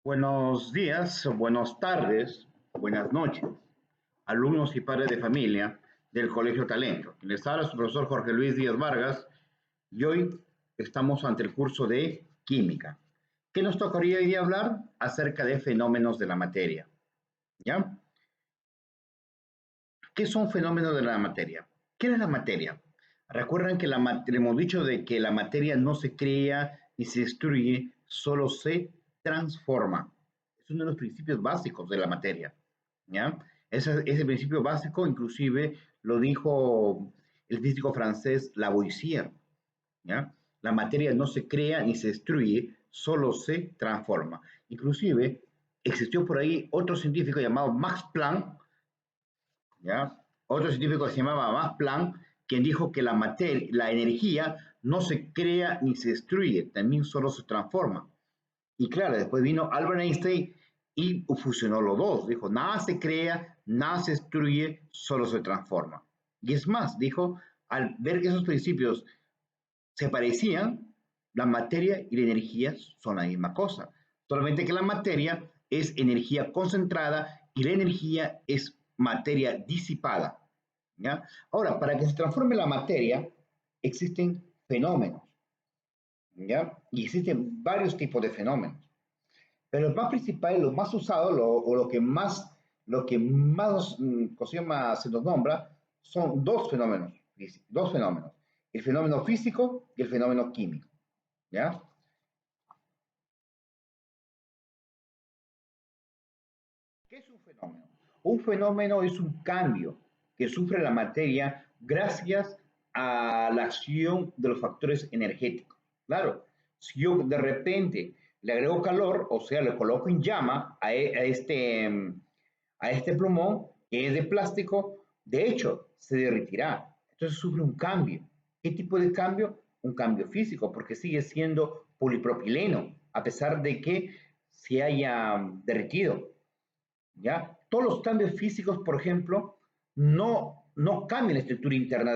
Buenos días, buenas tardes, buenas noches, alumnos y padres de familia del Colegio Talento. Les habla su profesor Jorge Luis Díaz Vargas y hoy estamos ante el curso de Química. ¿Qué nos tocaría hoy día hablar? Acerca de fenómenos de la materia. ¿Ya? ¿Qué son fenómenos de la materia? ¿Qué es la materia? Recuerdan que le hemos dicho de que la materia no se crea ni se destruye, solo se transforma. Es uno de los principios básicos de la materia. ¿Ya? Ese principio básico inclusive lo dijo el físico francés Lavoisier. ¿Ya? La materia no se crea ni se destruye, solo se transforma. Inclusive existió por ahí otro científico llamado Max Planck, ¿ya? Otro científico que se llamaba Max Planck, quien dijo que la energía no se crea ni se destruye, también solo se transforma. Y claro, después vino Albert Einstein y fusionó los dos. Dijo, nada se crea, nada se destruye, solo se transforma. Y es más, dijo, al ver que esos principios se parecían, la materia y la energía son la misma cosa. Solamente que la materia es energía concentrada y la energía es materia disipada. ¿Ya? Ahora, para que se transforme la materia, existen fenómenos. ¿Ya? Y existen varios tipos de fenómenos. Pero los más principales, los más usados, o lo que más se nos nombra, son dos fenómenos, el fenómeno físico y el fenómeno químico. ¿Ya? ¿Qué es un fenómeno? Un fenómeno es un cambio que sufre la materia gracias a la acción de los factores energéticos. Claro, si yo de repente le agrego calor, o sea, le coloco en llama a este plumón que es de plástico, de hecho, se derretirá. Entonces sufre un cambio. ¿Qué tipo de cambio? Un cambio físico, porque sigue siendo polipropileno, a pesar de que se haya derretido. ¿Ya? Todos los cambios físicos, por ejemplo, no cambian la estructura interna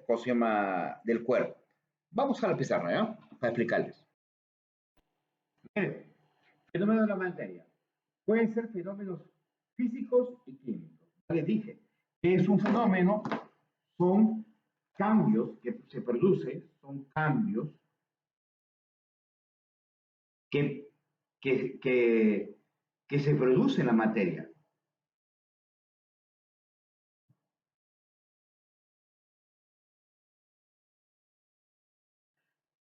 ¿cómo se llama? Del cuerpo. Vamos a la pizarra, ¿ya? Para explicarles. Miren, fenómenos de la materia. Pueden ser fenómenos físicos y químicos. Ya les dije, ¿qué es un fenómeno? Son cambios que se producen, son cambios que, que, que, que se producen en la materia.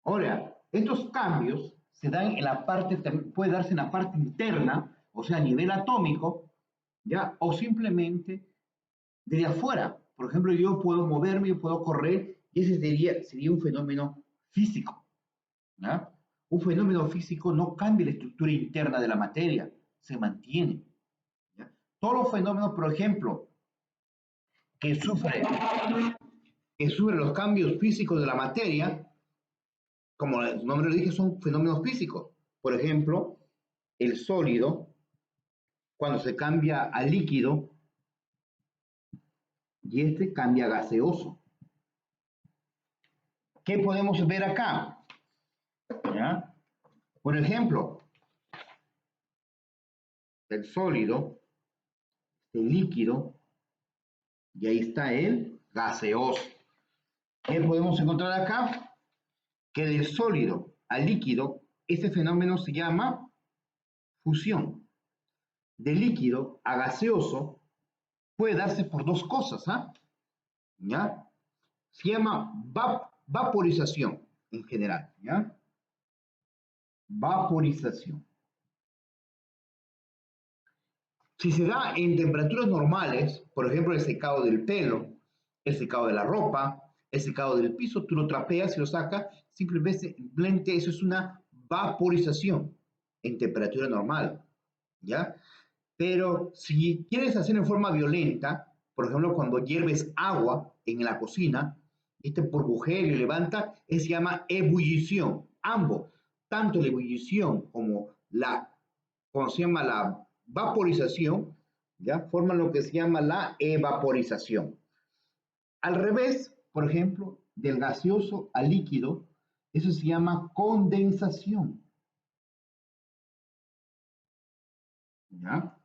Ahora, estos cambios se dan en la parte, puede darse en la parte interna, o sea, a nivel atómico, ¿ya? O simplemente de afuera. Por ejemplo, yo puedo moverme, yo puedo correr, y ese sería un fenómeno físico, ¿ya? Un fenómeno físico no cambia la estructura interna de la materia, se mantiene, ¿ya? Todos los fenómenos, por ejemplo, que sufren, que sufren los cambios físicos de la materia, como el nombre lo dije, son fenómenos físicos. Por ejemplo, el sólido, cuando se cambia a líquido, y este cambia a gaseoso. ¿Qué podemos ver acá? ¿Ya? Por ejemplo, el sólido, el líquido, y ahí está el gaseoso. ¿Qué podemos encontrar acá? Que del sólido al líquido, este fenómeno se llama fusión. De líquido a gaseoso puede darse por dos cosas, ¿ah? ¿Ya? Se llama vaporización en general, ¿ya? Vaporización. Si se da en temperaturas normales, por ejemplo, el secado del pelo, el secado de la ropa, el secado del piso, tú lo trapeas y lo sacas, simplemente eso es una vaporización en temperatura normal, ¿ya? Pero si quieres hacerlo en forma violenta, por ejemplo, cuando hierves agua en la cocina, este burbujeo y levanta, se llama ebullición. Ambos, tanto la ebullición como ¿cómo se llama? La vaporización, ¿ya? Forman lo que se llama la evaporización. Al revés, por ejemplo, del gaseoso al líquido, eso se llama condensación. ¿ya?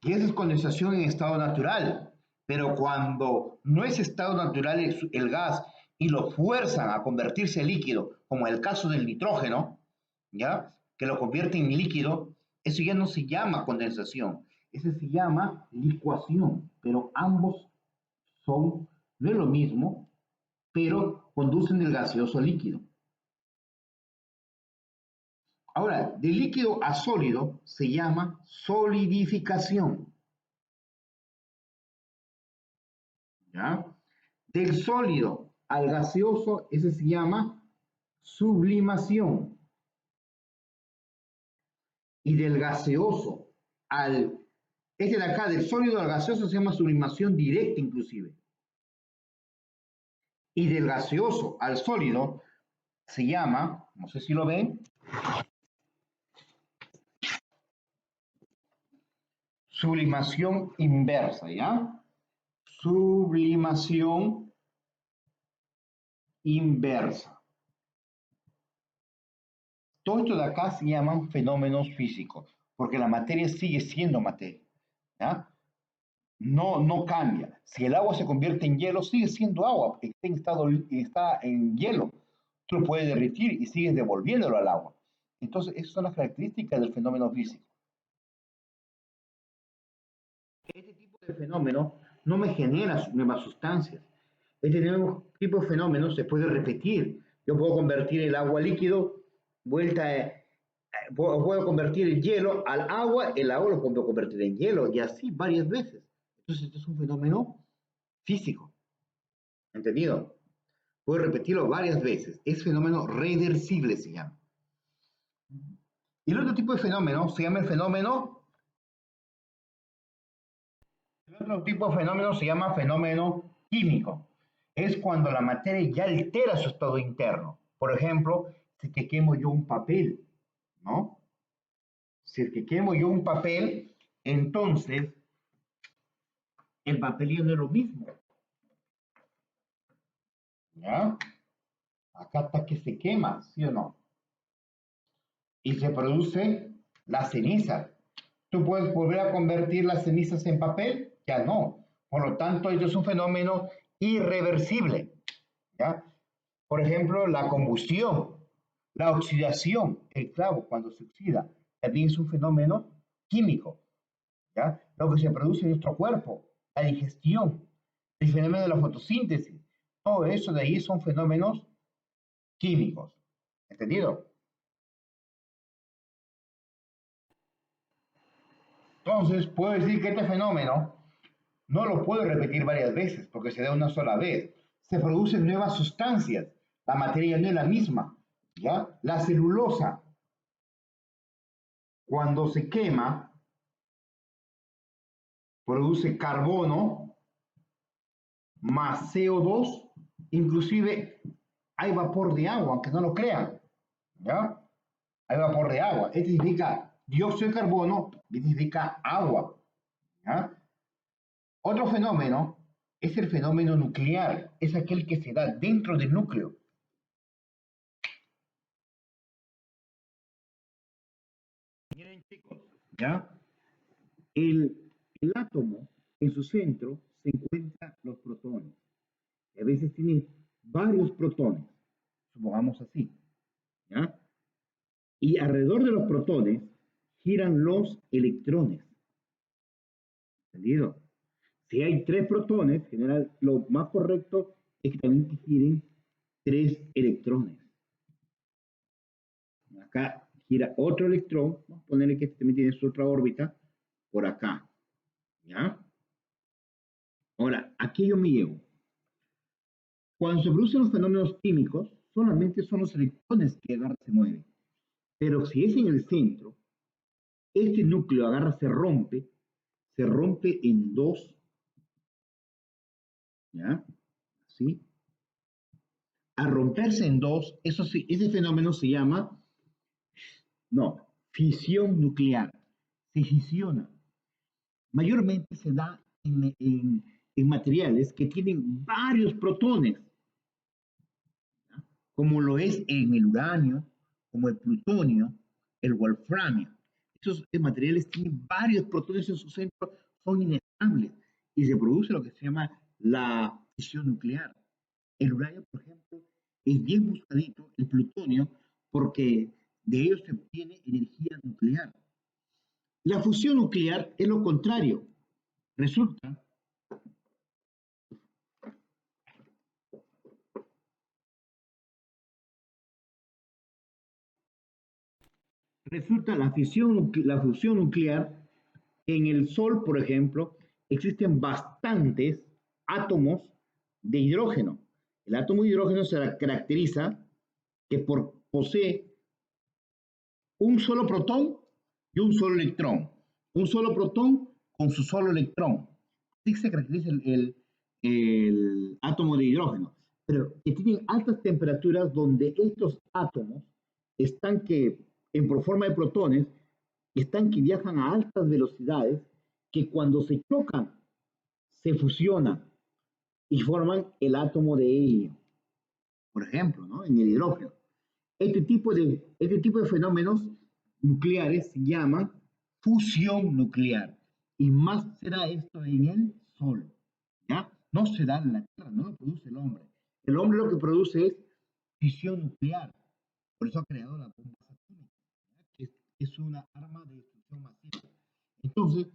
Y esa es condensación en estado natural. Pero cuando no es estado natural el gas y lo fuerzan a convertirse en líquido, como el caso del nitrógeno, ¿ya? Que lo convierte en líquido, eso ya no se llama condensación, eso se llama licuación, pero ambos son, no es lo mismo, pero conducen del gaseoso al líquido. Ahora, de líquido a sólido se llama solidificación, ¿ya? Del sólido al gaseoso, ese se llama sublimación. Y del gaseoso al, este de acá, del sólido al gaseoso se llama sublimación directa inclusive. Y del gaseoso al sólido se llama, no sé si lo ven, sublimación inversa, ¿ya? Sublimación inversa. Todo esto de acá se llaman fenómenos físicos, porque la materia sigue siendo materia, ¿ya? No cambia. Si el agua se convierte en hielo, sigue siendo agua, está en hielo. Tú lo puedes derretir y sigues devolviéndolo al agua. Entonces, esas son las características del fenómeno físico. Este tipo de fenómeno no me genera nuevas sustancias. Este nuevo tipo de fenómeno se puede repetir. Yo puedo convertir el agua líquido, puedo convertir el hielo al agua, el agua lo puedo convertir en hielo, y así varias veces. Entonces, esto es un fenómeno físico. ¿Entendido? Puedo repetirlo varias veces. Es fenómeno reversible, se llama. Y el otro tipo de fenómeno se llama el otro tipo de fenómeno se llama fenómeno químico. Es cuando la materia ya altera su estado interno. Por ejemplo, si que quemo yo un papel, ¿no? Si es que quemo yo un papel, entonces el papel ya no es lo mismo. ¿Ya? Acá está que se quema, ¿sí o no? Y se produce la ceniza. ¿Tú puedes volver a convertir las cenizas en papel? Ya no. Por lo tanto, esto es un fenómeno irreversible. ¿Ya? Por ejemplo, la combustión, la oxidación, el clavo cuando se oxida, también es un fenómeno químico. ¿Ya? Lo que se produce en nuestro cuerpo, la digestión, el fenómeno de la fotosíntesis, todo eso de ahí son fenómenos químicos. ¿Entendido? Entonces, puedo decir que este fenómeno no lo puedo repetir varias veces porque se da una sola vez. Se producen nuevas sustancias. La materia no es la misma. ¿Ya? La celulosa, cuando se quema, produce carbono más CO2. Inclusive hay vapor de agua, aunque no lo crean. ¿Ya? Hay vapor de agua. Esto significa dióxido de carbono, esto significa agua. ¿Ya? Otro fenómeno es el fenómeno nuclear, es aquel que se da dentro del núcleo. Miren chicos, ¿ya? El átomo, en su centro, se encuentran los protones. Y a veces tienen varios protones, supongamos así, ¿ya? Y alrededor de los protones giran los electrones. ¿Entendido? Si hay tres protones, en general, lo más correcto es que también giren tres electrones. Acá gira otro electrón, vamos a ponerle que este también tiene su otra órbita, por acá. ¿Ya? Ahora, aquí yo me llevo. Cuando se producen los fenómenos químicos, solamente son los electrones que agarran y se mueven. Pero si es en el centro, este núcleo agarra, se rompe en dos, ¿ya? ¿Sí? Al romperse en dos, ese fenómeno se llama, no, fisión nuclear. Se fisiona. Mayormente se da en materiales que tienen varios protones, ¿ya? Como lo es en el uranio, como el plutonio, el wolframio. estos materiales tienen varios protones en su centro, son inestables y se produce lo que se llama la fisión nuclear. El uranio, por ejemplo, es bien buscadito, el plutonio, porque de ellos se obtiene energía nuclear. La fusión nuclear es lo contrario. Resulta, resulta la fusión nuclear. En el Sol, por ejemplo, existen bastantes átomos de hidrógeno. El átomo de hidrógeno se caracteriza que posee un solo protón y un solo electrón. Un solo protón con su solo electrón. Así se caracteriza el átomo de hidrógeno. Pero que tienen altas temperaturas donde estos átomos están que, por forma de protones, están que viajan a altas velocidades, que cuando se chocan, se fusionan y forman el átomo de helio, por ejemplo, ¿no? En el hidrógeno. Este tipo de fenómenos nucleares se llaman fusión nuclear. Y más será esto en el Sol. ¿Ya? No se da en la Tierra, no lo produce el hombre. El hombre lo que produce es fisión nuclear. Por eso ha creado las bombas atómicas, que es una arma de destrucción masiva. Entonces,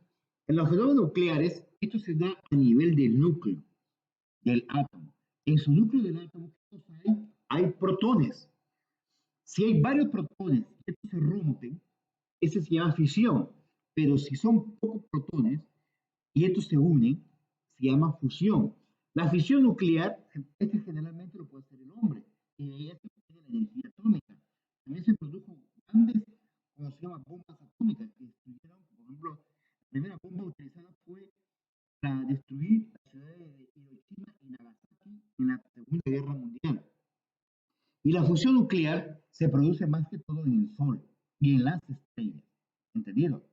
en los fenómenos nucleares, esto se da a nivel del núcleo del átomo. En su núcleo del átomo, ¿qué cosa hay? Hay protones. Si hay varios protones y estos se rompen, ese se llama fisión. Pero si son pocos protones y estos se unen, se llama fusión. La fisión nuclear, este generalmente lo puede hacer el hombre, y de ella se obtiene la energía atómica. También se produjo grandes, como se llama, bombas atómicas, que destruyeron, por ejemplo, la primera bomba utilizada fue para destruir las ciudades de Hiroshima y Nagasaki en la Segunda Guerra Mundial. Y la fusión nuclear se produce más que todo en el Sol y en las estrellas. ¿Entendido?